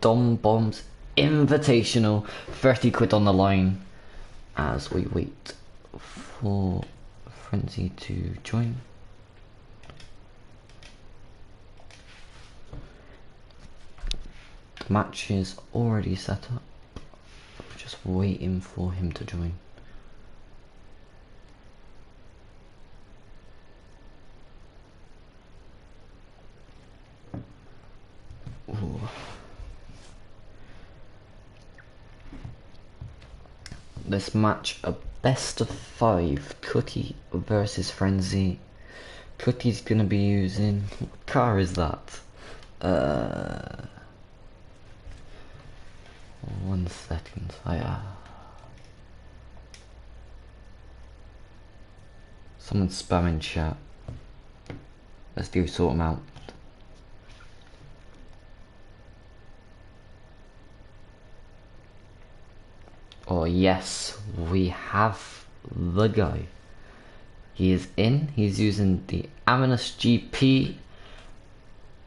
Dombombs Invitational. 30 quid on the line as we wait for Frenzy to join. The match is already set up. We're just waiting for him to join. Ooh. This match, a best of 5, Cookie versus Frenzy. Cookie's gonna be using, what car is that? 1 second, someone's spamming chat. Let's go sort them out. Oh yes, we have the guy. He is in, he's using the Aminus GP,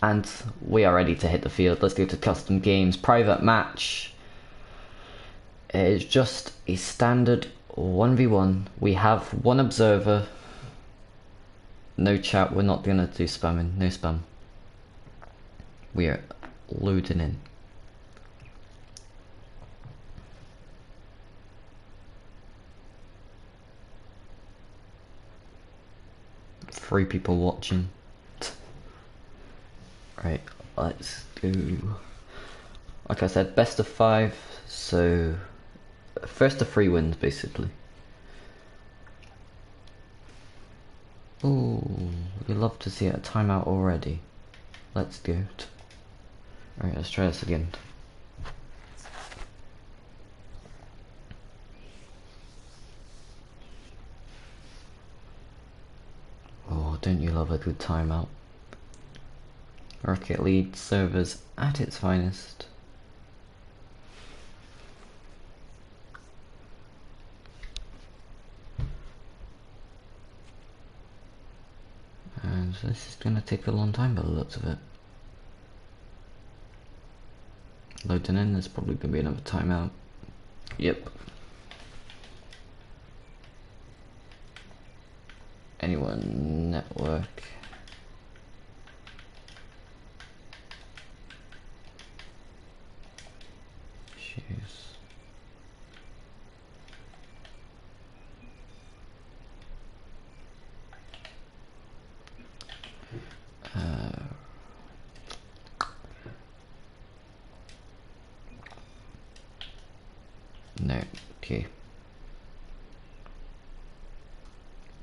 and we are ready to hit the field. Let's go to custom games, private match. It is just a standard 1v1. We have 1 observer. No chat, we're not gonna do spamming, no spam. We are loading in. Three people watching. Right, let's go. Like I said, best of 5, so first of 3 wins basically. Ooh, you love to see a timeout already. Let's go. Alright, let's try this again. Oh, don't you love a good timeout? Rocket League servers at its finest. And this is gonna take a long time by the looks of it. Loading in, there's probably gonna be another timeout. Yep. Anyone network. Shoes. No, okay.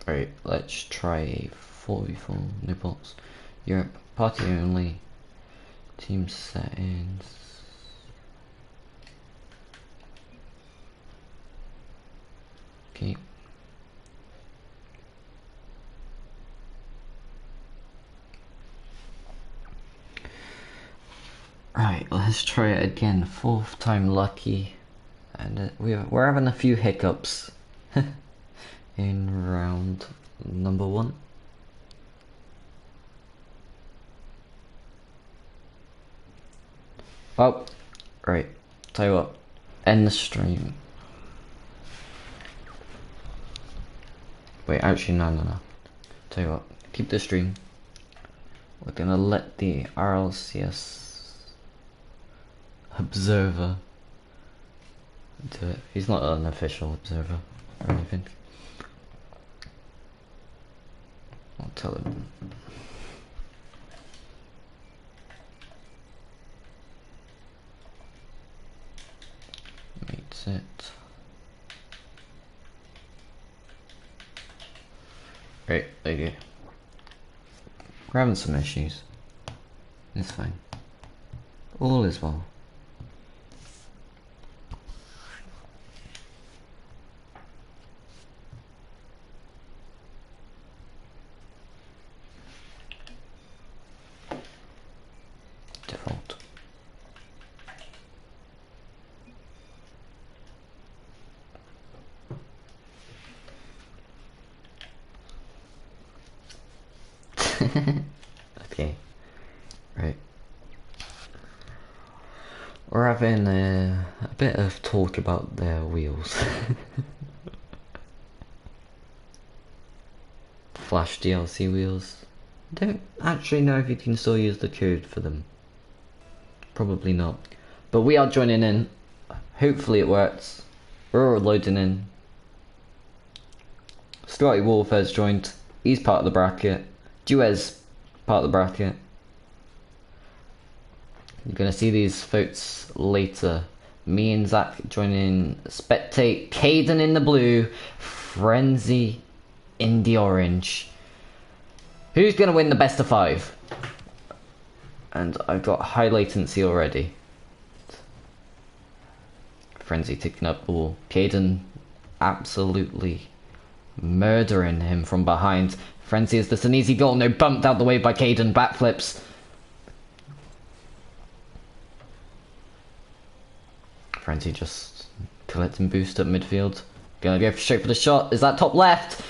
Alright, let's try a 4v4, no bots. Europe, party only, team settings. Okay. Right, let's try it again, 4th time lucky. And we're having a few hiccups in round number 1. Oh, right. Tell you what, end the stream. Wait, actually, no. Tell you what, keep the stream. We're gonna let the RLCS observer do it. He's not an official observer or anything. I'll tell him. Meets it. Right, there you go. We're having some issues. It's fine. All is well. Default. Okay. Right. We're having a bit of talk about their wheels. Flash DLC wheels. Don't actually know if you can still use the code for them. Probably not. But we are joining in. Hopefully it works. We're all loading in. Scotty Wolfers joined. He's part of the bracket. Duez, part of the bracket. You're going to see these votes later. Me and Zach joining. Spectate. Caden in the blue. Frenzy in the orange. Who's going to win the best of 5? And I've got high latency already. Frenzy taking up ball. Caden absolutely murdering him from behind. Frenzy, is this an easy goal? No, bumped out the way by Caden. Backflips. Frenzy just collecting boost at midfield. Gonna go straight for the shot. Is that top left?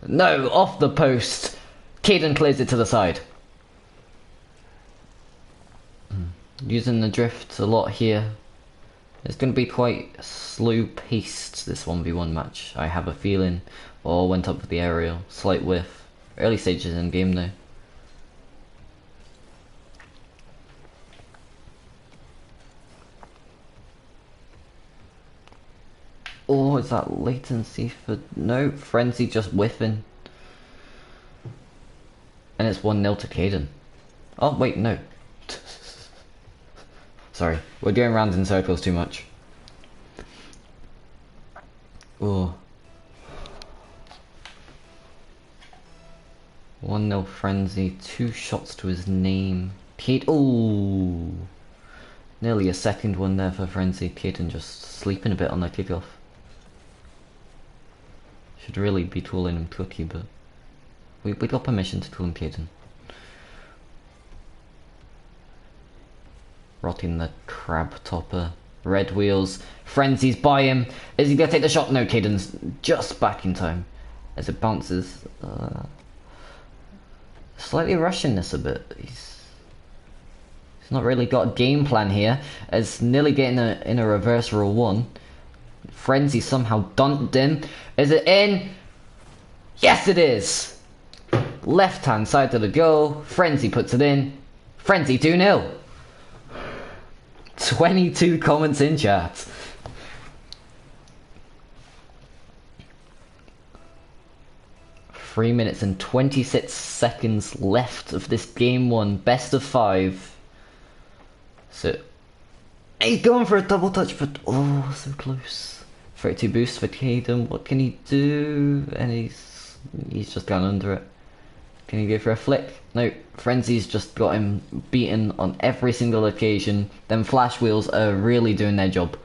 No, off the post. Caden clears it to the side. Using the drift a lot here. It's going to be quite slow paced, this 1v1 match, I have a feeling. Oh, went up with the aerial. Slight whiff. Early stages in game though. Oh, is that latency for... No, Frenzy just whiffing. And it's 1-0 to Caden. Oh, wait, no. Sorry, we're going round in circles too much. Oh. 1-0 Frenzy, 2 shots to his name. Kate, oh, nearly a second one there for Frenzy. Caden just sleeping a bit on the kickoff. Should really be calling him Cookie, but we got permission to call him Caden. Rotting the crab topper. Red wheels. Frenzy's by him. Is he gonna take the shot? No, Caden's just back in time. As it bounces. Slightly rushing this a bit. He's not really got a game plan here. As nearly getting in a reverse roll 1. Frenzy somehow dunked him. Is it in? Yes, it is. Left hand side to the goal. Frenzy puts it in. Frenzy 2-0. 22 comments in chat. Three minutes and 26 seconds left of this game 1, best of 5. So he's going for a double touch, but oh, so close. 32 boost for Caden. What can he do? And he's just gone under it. Can he go for a flick? No, Frenzy's just got him beaten on every single occasion. Them flash wheels are really doing their job.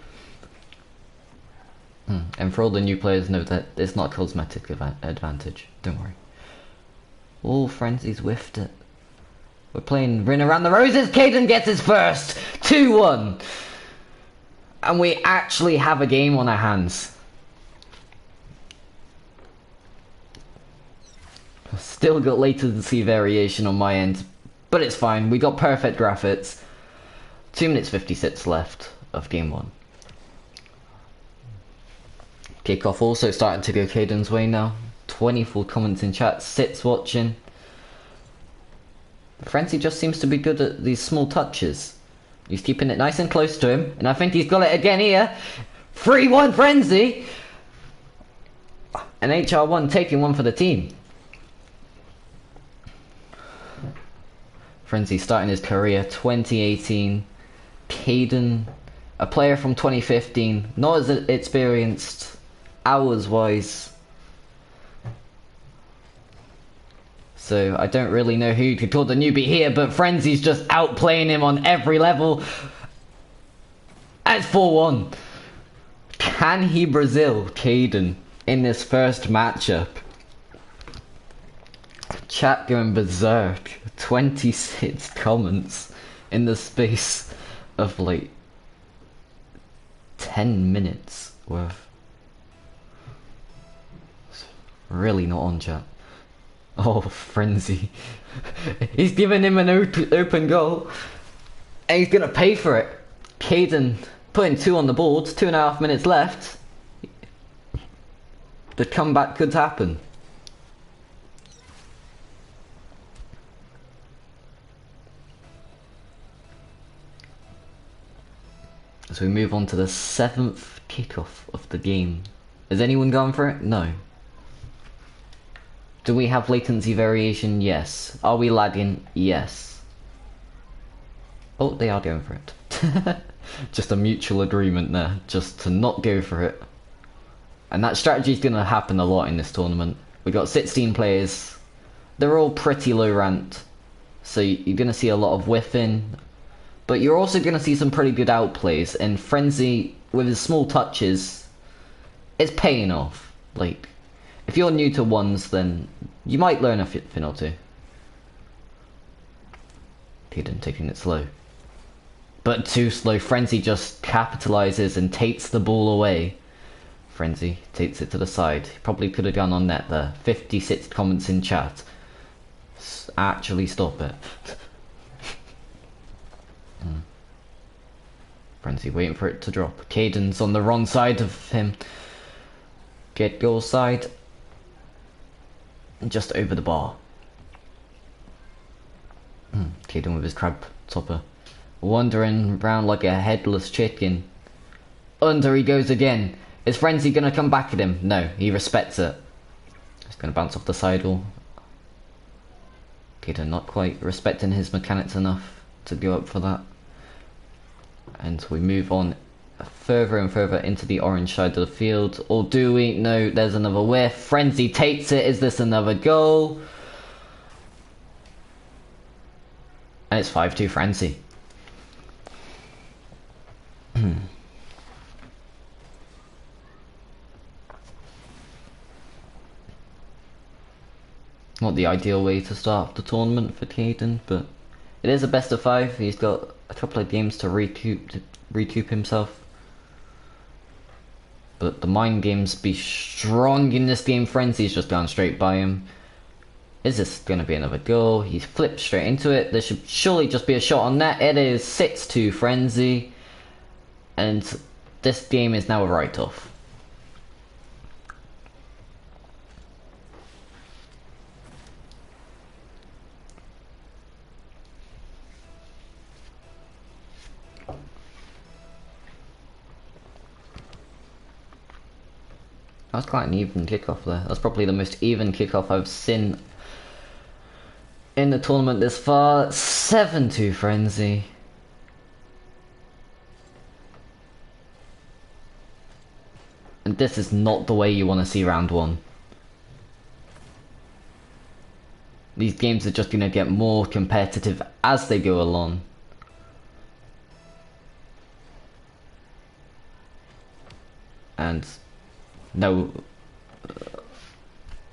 And for all the new players, know that it's not cosmetic advantage. Don't worry. Oh, Frenzy's whiffed it. We're playing Rin Around the Roses. Caden gets his first. 2-1. And we actually have a game on our hands. Still got latency variation on my end, but it's fine. We got perfect graphics. 2 minutes 56 left of game 1. Kickoff also starting to go Caden's way now. 24 comments in chat. Sits watching. Frenzy just seems to be good at these small touches. He's keeping it nice and close to him, and I think he's got it again here. 3-1 Frenzy! And HR1 taking one for the team. Frenzy starting his career 2018. Caden, a player from 2015, not as experienced hours wise. So I don't really know who you could call the newbie here, but Frenzy's just outplaying him on every level. And it's 4-1. Can he Brazil Caden in this first matchup? Chat going berserk. 26 comments in the space of like 10 minutes worth. It's really not on, chat. Oh, Frenzy. He's giving him an open goal. And he's gonna pay for it. Caden putting 2 on the board, 2.5 minutes left. The comeback could happen. As we move on to the 7th kickoff of the game. Has anyone gone for it? No. Do we have latency variation? Yes. Are we lagging? Yes. Oh, they are going for it. Just a mutual agreement there, just to not go for it. And that strategy is going to happen a lot in this tournament. We got 16 players. They're all pretty low ranked. So you're going to see a lot of whiffing. But you're also going to see some pretty good outplays. And Frenzy, with his small touches, is paying off. Like, if you're new to ones, then you might learn a thing or two. Caden taking it slow. But too slow. Frenzy just capitalizes and takes the ball away. Frenzy takes it to the side. He probably could have gone on net there. 56 comments in chat. Actually stop it. Frenzy waiting for it to drop. Caden's on the wrong side of him. Get goal side. Just over the bar. Caden with his crab topper. Wandering around like a headless chicken. Under he goes again. Is Frenzy gonna come back at him? No, he respects it. He's gonna bounce off the sidewall. Caden not quite respecting his mechanics enough to go up for that. And we move on further and further into the orange side of the field. Or do we? No, there's another whiff. Frenzy takes it. Is this another goal? And it's 5-2 Frenzy. Not the ideal way to start the tournament for Caden, but it is a best of 5. He's got a couple of games to recoup himself. But the mind games be strong in this game. Frenzy's just gone straight by him. Is this going to be another goal? He's flipped straight into it. There should surely just be a shot on net. It is 6-2 Frenzy. And this game is now a write-off. That was quite an even kickoff there. That's probably the most even kickoff I've seen in the tournament this far. 7-2 Frenzy. And this is not the way you want to see round 1. These games are just going to get more competitive as they go along. And no.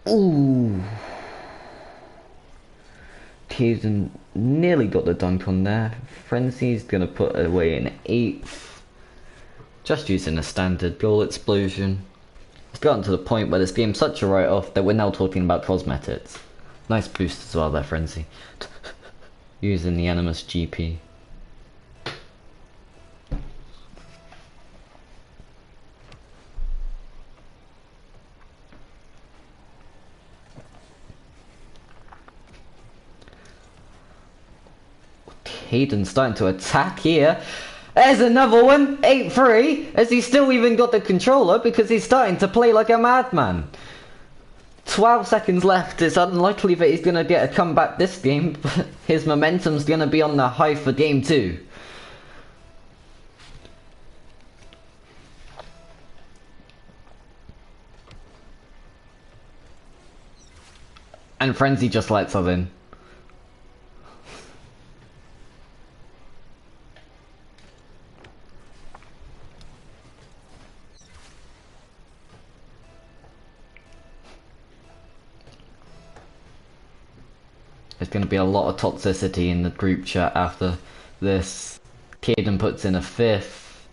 Ooh. Caden nearly got the dunk on there. Frenzy's gonna put away an 8th. Just using a standard goal explosion. It's gotten to the point where this game's such a write-off that we're now talking about cosmetics. Nice boost as well there, Frenzy. Using the Animus GP. Caden starting to attack here. There's another one, 8-3, as he's still even got the controller because he's starting to play like a madman. 12 seconds left. It's unlikely that he's going to get a comeback this game, but his momentum's going to be on the high for game 2. And Frenzy just lets us in. There's going to be a lot of toxicity in the group chat after this. Caden puts in a 5th.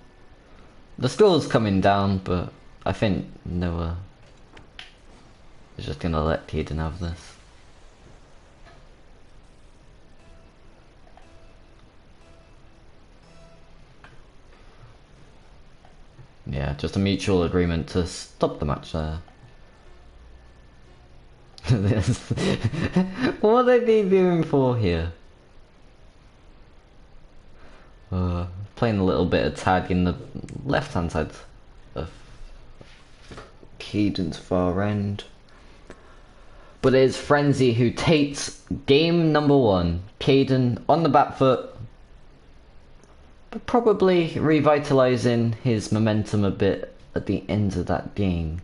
The score's coming down, but I think Noah is just going to let Caden have this. Yeah, just a mutual agreement to stop the match there. What are they doing for here? Playing a little bit of tag in the left-hand side of Caden's far end. But it is Frenzy who takes game number 1. Caden on the back foot, but probably revitalising his momentum a bit at the end of that game.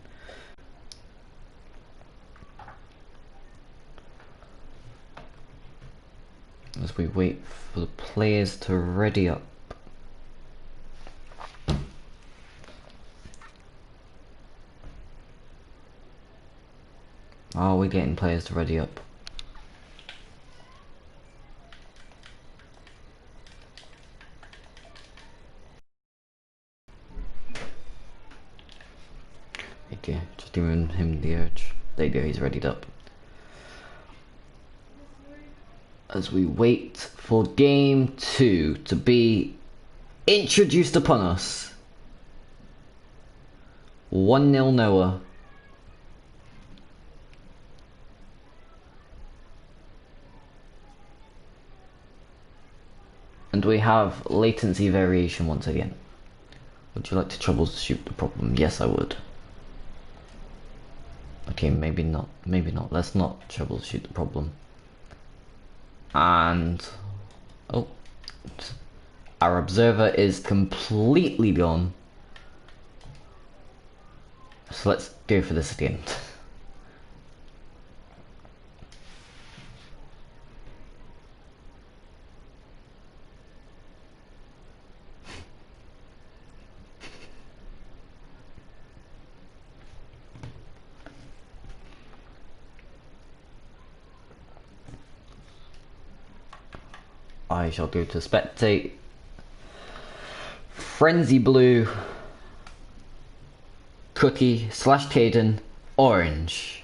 As we wait for the players to ready up. Are we getting players to ready up? Okay, just giving him the urge. There you go, he's readied up. As we wait for game 2 to be introduced upon us. 1-0 Noah. And we have latency variation once again. Would you like to troubleshoot the problem? Yes, I would. Okay, maybe not. Maybe not. Let's not troubleshoot the problem. And... oh. Our observer is completely gone. So let's go for this again. I shall go to spectate. Frenzy blue. Cookie / Caden orange.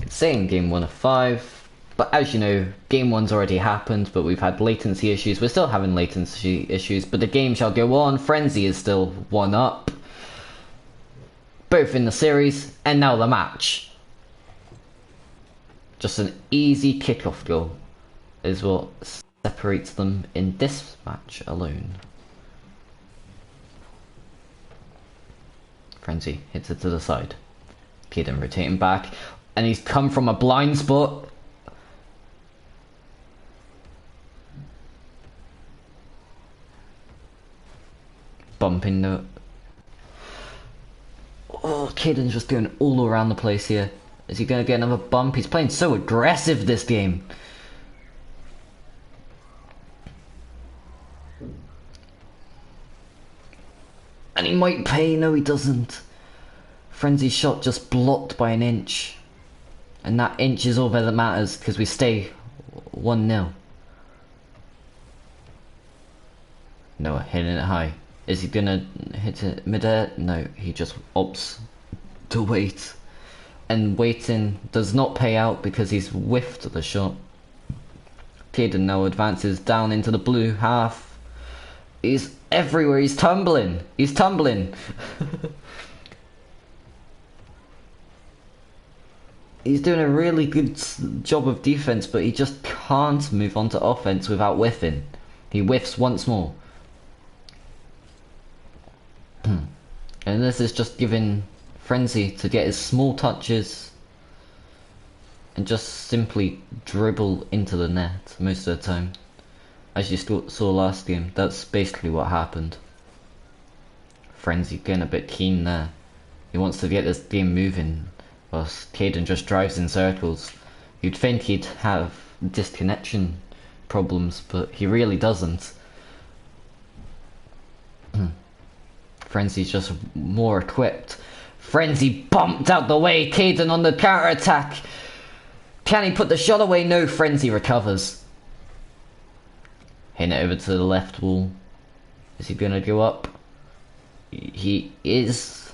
It's saying game 1 of 5, but as you know, game 1's already happened, but we've had latency issues. We're still having latency issues, but the game shall go on. Frenzy is still 1 up, both in the series and now the match. Just an easy kickoff goal is what separates them in this match alone. Frenzy hits it to the side. Caden rotating back, and he's come from a blind spot. Bumping the... oh, Caden's just going all around the place here. Is he going to get another bump? He's playing so aggressive this game. And he might pay. No, he doesn't. Frenzy's shot just blocked by an inch. And that inch is all that matters because we stay 1-0. Noah hitting it high. Is he going to hit it mid-air? No, he just opts to wait. And waiting does not pay out because he's whiffed the shot. Caden now advances down into the blue half. He's everywhere. He's tumbling. He's tumbling. He's doing a really good job of defense, but he just can't move on to offense without whiffing. He whiffs once more. And this is just giving Frenzy to get his small touches and just simply dribble into the net most of the time. As you saw last game, that's basically what happened. Frenzy getting a bit keen there. He wants to get this game moving, whilst Caden just drives in circles. You'd think he'd have disconnection problems, but he really doesn't. Frenzy's just more equipped. Frenzy bumped out the way. Caden on the counter attack. Can he put the shot away? No. Frenzy recovers. Hitting it over to the left wall. Is he gonna go up? He is.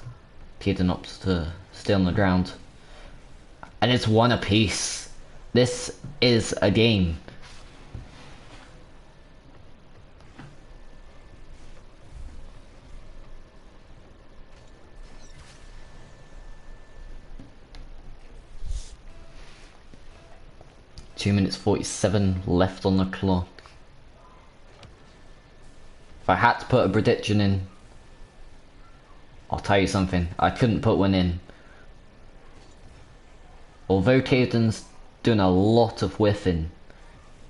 Caden opts to stay on the ground. And it's 1 apiece. This is a game. 2 minutes 47 left on the clock. If I had to put a prediction in, I'll tell you something, I couldn't put one in. Although Caden's doing a lot of whiffing,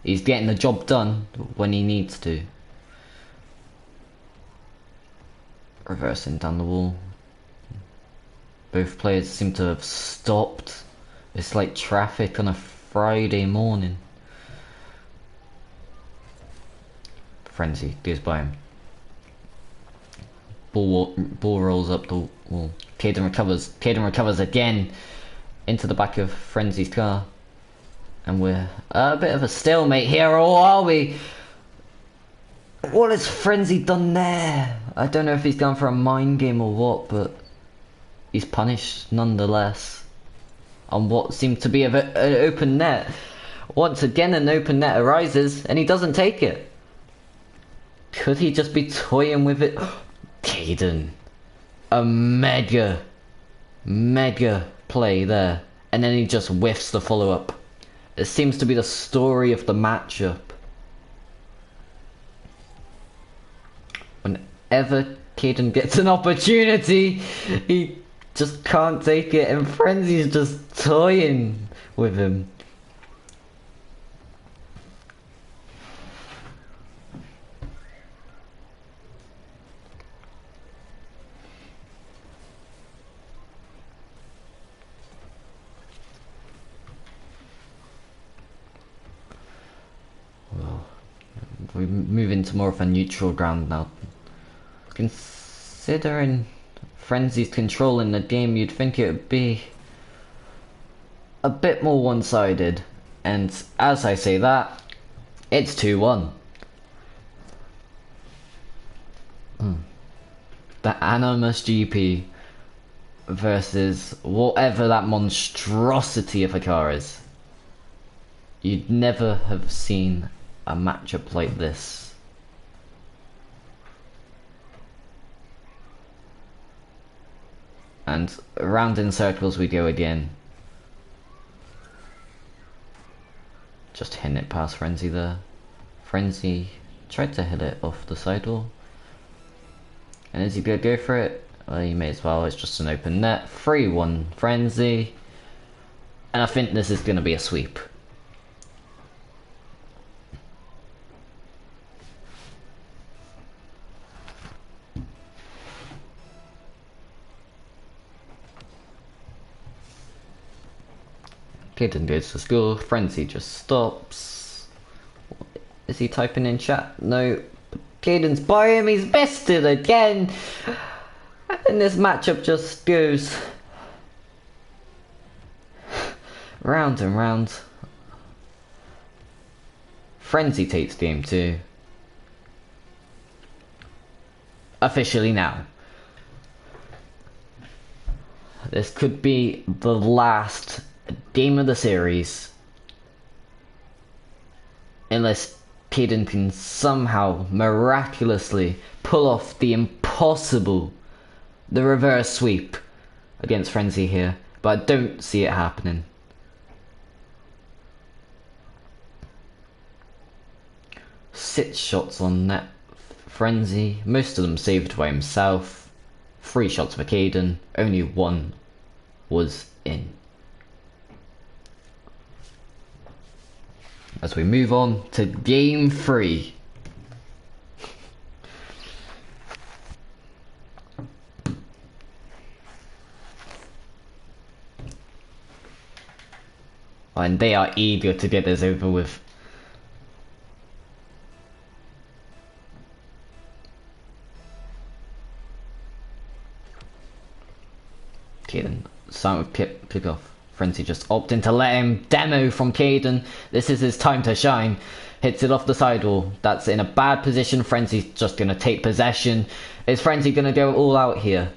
he's getting the job done when he needs to. Reversing down the wall. Both players seem to have stopped. It's like traffic on a Friday morning. Frenzy goes by him. Ball rolls up the wall. Caden recovers. Caden recovers again into the back of Frenzy's car. And we're a bit of a stalemate here, or are we? What has Frenzy done there? I don't know if he's gone for a mind game or what, but he's punished nonetheless on what seemed to be an open net. Once again an open net arises and he doesn't take it. Could he just be toying with it? Caden, a mega play there, and then he just whiffs the follow-up. It seems to be the story of the matchup. Whenever Caden gets an opportunity, he just can't take it, and Frenzy's just toying with him. Well, we move into more of a neutral ground now. Considering Frenzy's controlling the game, you'd think it would be a bit more one-sided, and as I say that, it's 2-1. The Animus GP versus whatever that monstrosity of a car is. You'd never have seen a matchup like this. And around in circles we go again. Just hitting it past Frenzy there. Frenzy tried to hit it off the sidewall. And is he gonna go for it? Well, he may as well, it's just an open net. 3-1 Frenzy. And I think this is gonna be a sweep. Caden goes to school, Frenzy just stops. Is he typing in chat? No. Caden's by him, he's bested again! And this matchup just goes round and round. Frenzy takes game 2. Officially now. This could be the last game of the series, unless Caden can somehow miraculously pull off the impossible, the reverse sweep against Frenzy here, but I don't see it happening. Six shots on net Frenzy, most of them saved by himself. 3 shots for Caden, only 1 was in. As we move on to game 3. And they are eager to get this over with. Caden, starting with pick off. Frenzy just opting to let him demo from Caden. This is his time to shine. Hits it off the sidewall. That's in a bad position. Frenzy's just going to take possession. Is Frenzy going to go all out here?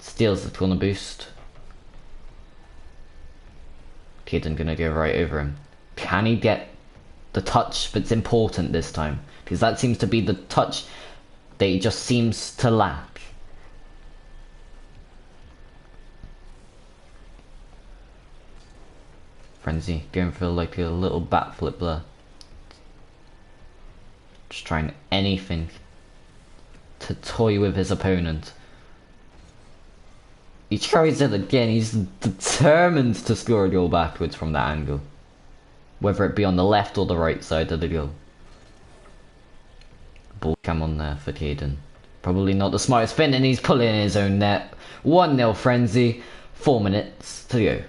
Steals the corner boost. Caden going to go right over him. Can he get the touch that's important this time? Because that seems to be the touch that he just seems to lack. Frenzy going for like a little backflip there. Just trying anything to toy with his opponent. He tries it again. He's determined to score a goal backwards from that angle. Whether it be on the left or the right side of the goal. Ball cam on there for Caden. Probably not the smartest spin, and he's pulling in his own net. 1-0 Frenzy. 4 minutes to go.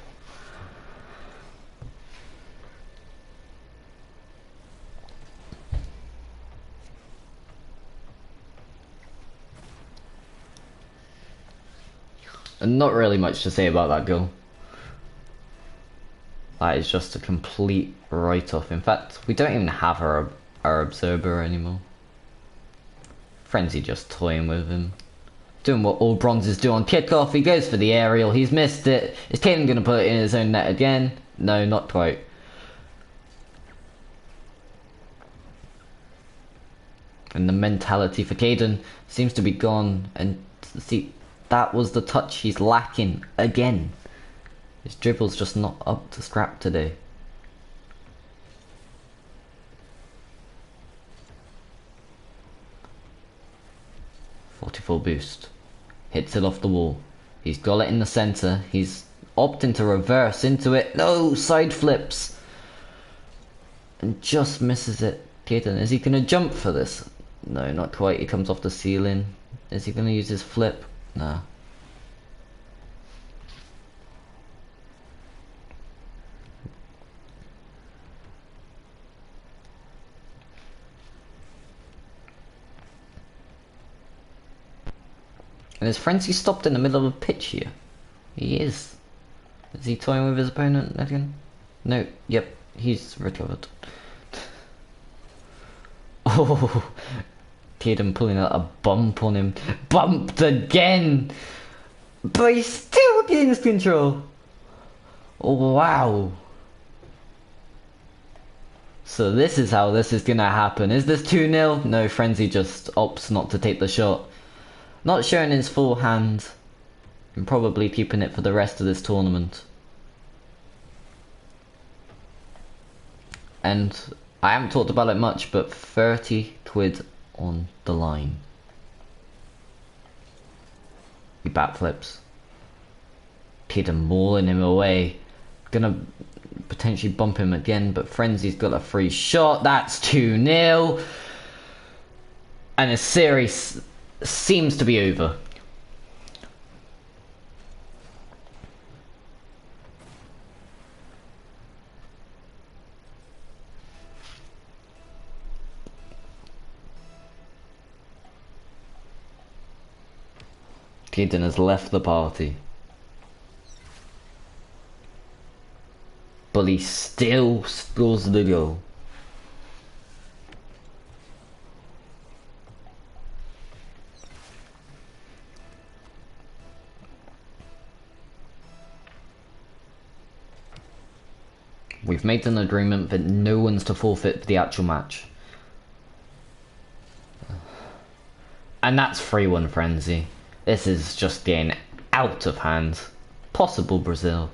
And not really much to say about that goal. That is just a complete write-off. In fact, we don't even have our observer anymore. Frenzy just toying with him. Doing what all bronzes do on kickoff. He goes for the aerial. He's missed it. Is Caden going to put it in his own net again? No, not quite. And the mentality for Caden seems to be gone. And see, that was the touch he's lacking again. His dribble's just not up to scrap today. .44 boost. Hits it off the wall. He's got it in the centre. He's opting to reverse into it. No, side flips. And just misses it. Caden, is he going to jump for this? No, not quite. He comes off the ceiling. Is he going to use his flip? Nah. And his Frenzy stopped in the middle of a pitch here. He is. Is he toying with his opponent again? No, yep, he's recovered. Oh, Caden pulling out a bump on him. Bumped again! But he still gains control. Oh, wow. So this is how this is gonna happen. Is this 2-0? No, Frenzy just opts not to take the shot. Not showing his full hand, and probably keeping it for the rest of this tournament. And I haven't talked about it much, but 30 quid on the line. He backflips. Caden mauling him away. Gonna potentially bump him again, but Frenzy's got a free shot. That's 2-0. And a series seems to be over. Caden has left the party. But he still scores the goal. We've made an agreement that no one's to forfeit the actual match. And that's 3-1 Frenzy. This is just getting out of hand. Possible Brazil.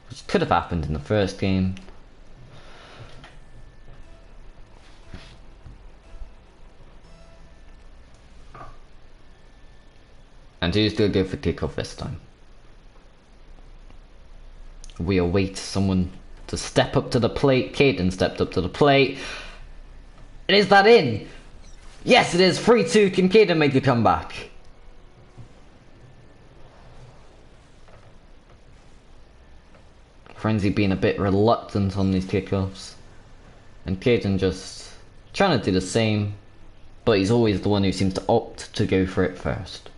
Which could have happened in the first game. And who's going to go for kickoff this time? We await someone to step up to the plate. Caden stepped up to the plate. And is that in? Yes, it is. 3-2. Can Caden make a comeback? Frenzy being a bit reluctant on these kickoffs. And Caden just trying to do the same. But he's always the one who seems to opt to go for it first.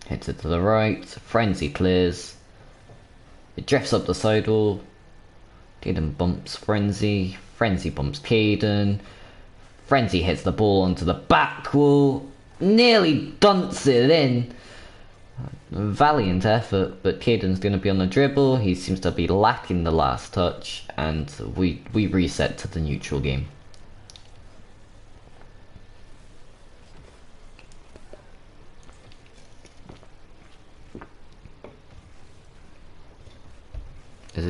Hits it to the right. Frenzy clears. It drifts up the sidewall. Caden bumps Frenzy. Frenzy bumps Caden. Frenzy hits the ball onto the back wall. Nearly dunks it in. Valiant effort, but Caden's going to be on the dribble. He seems to be lacking the last touch. And we reset to the neutral game.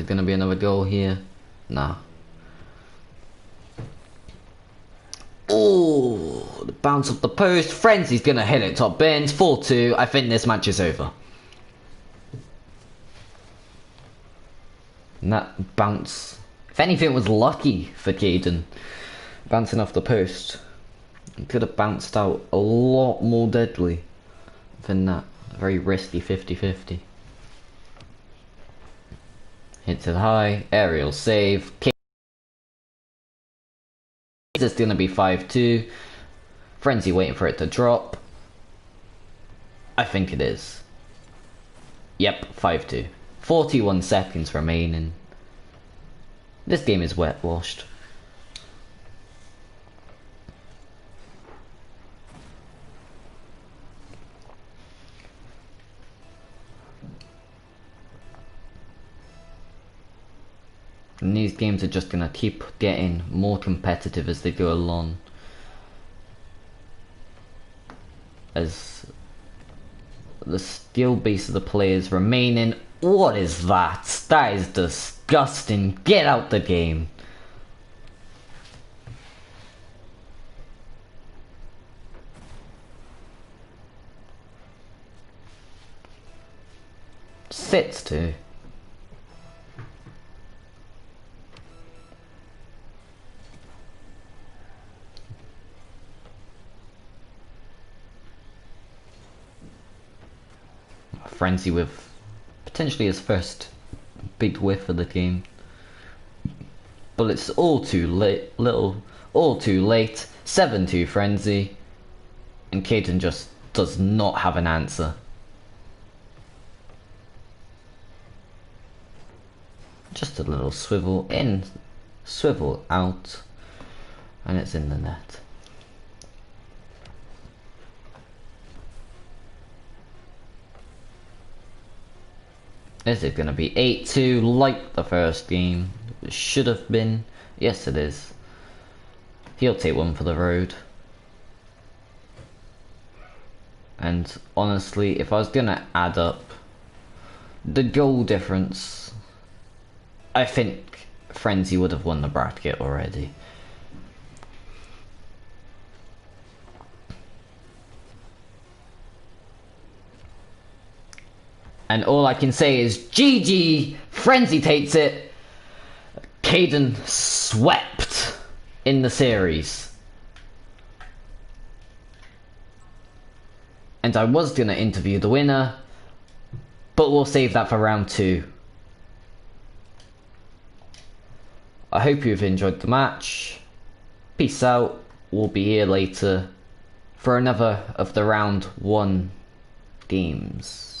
going to be another goal here? Nah. Oh, the bounce off the post. Frenzy's going to hit it top bins. 4-2. I think this match is over. And that bounce, if anything, was lucky for Caden. Bouncing off the post. It could have bounced out a lot more deadly than that. Very risky 50-50. Hits it high. Aerial save. It's going to be 5-2. Frenzy waiting for it to drop. I think it is. Yep, 5-2. 41 seconds remaining. This game is wet washed. And these games are just gonna keep getting more competitive as they go along. As the skill base of the players remaining. What is that? That is disgusting. Get out the game. Sits too. Frenzy with potentially his first big whiff of the game, but it's all too late. All too late. 7-2 Frenzy, and Caden just does not have an answer. Just a little swivel in, swivel out, and it's in the net. Is it going to be 8-2 like the first game? It should have been. Yes, it is. He'll take one for the road. And honestly, if I was going to add up the goal difference, I think Frenzy would have won the bracket already. And all I can say is GG, Frenzy takes it. Caden swept in the series. And I was going to interview the winner, but we'll save that for round 2. I hope you've enjoyed the match. Peace out. We'll be here later for another of the round 1 games.